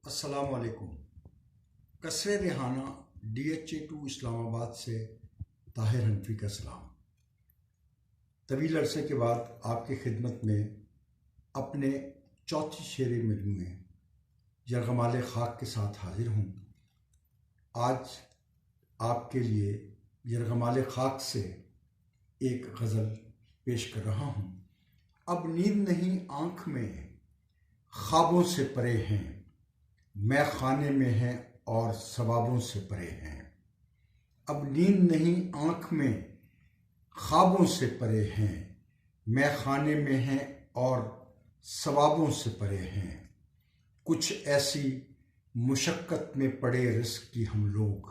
السلام علیکم۔ قصر ریحانہ DHA2 اسلام آباد سے طاہر حنفی کا سلام۔ طویل عرصے کے بعد آپ کی خدمت میں اپنے چوتھی شعری مجموعے یرغمال خاک کے ساتھ حاضر ہوں۔ آج آپ کے لیے یرغمال خاک سے ایک غزل پیش کر رہا ہوں۔ اب نیند نہیں آنکھ میں، خوابوں سے پرے ہیں، میں خانے میں ہیں اور ثوابوں سے پرے ہیں۔ اب نیند نہیں آنکھ میں، خوابوں سے پرے ہیں، میں خانے میں ہیں اور ثوابوں سے پرے ہیں۔ کچھ ایسی مشقت میں پڑے رزق کی ہم لوگ،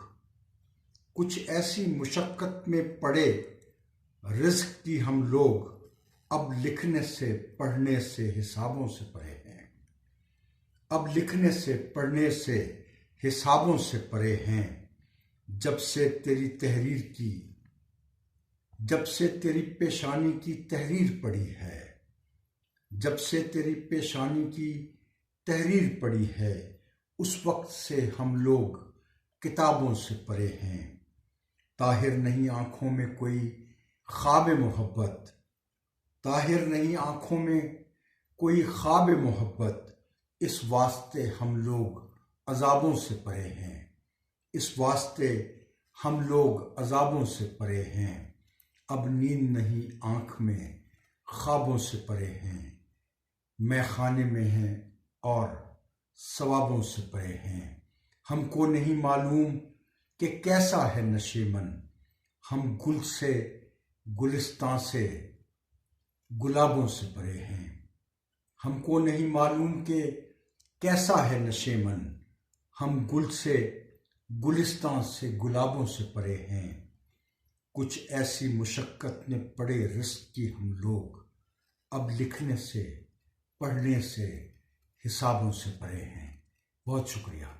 کچھ ایسی مشقت میں پڑے رزق کی ہم لوگ، اب لکھنے سے پڑھنے سے حسابوں سے پرے ہیں۔ اب لکھنے سے پڑھنے سے حسابوں سے پرے ہیں۔ جب سے تیری تحریر کی، جب سے تیری پیشانی کی تحریر پڑی ہے، جب سے تیری پیشانی کی تحریر پڑی ہے، اس وقت سے ہم لوگ کتابوں سے پرے ہیں۔ طاہر نہیں آنکھوں میں کوئی خواب محبت، طاہر نہیں آنکھوں میں کوئی خواب محبت، اس واسطے ہم لوگ عذابوں سے پرے ہیں، اس واسطے ہم لوگ عذابوں سے پرے ہیں۔ اب نیند نہیں آنکھ میں، خوابوں سے پرے ہیں، میں خانے میں ہیں اور ثوابوں سے پرے ہیں۔ ہم کو نہیں معلوم کہ کیسا ہے نشیمن، ہم گل سے گلستاں سے گلابوں سے پرے ہیں۔ ہم کو نہیں معلوم کہ کیسا ہے نشیمن، ہم گل سے گلستاں سے گلابوں سے پرے ہیں۔ کچھ ایسی مشقت میں پڑے رزق کی ہم لوگ، اب لکھنے سے پڑھنے سے حسابوں سے پرے ہیں۔ بہت شکریہ۔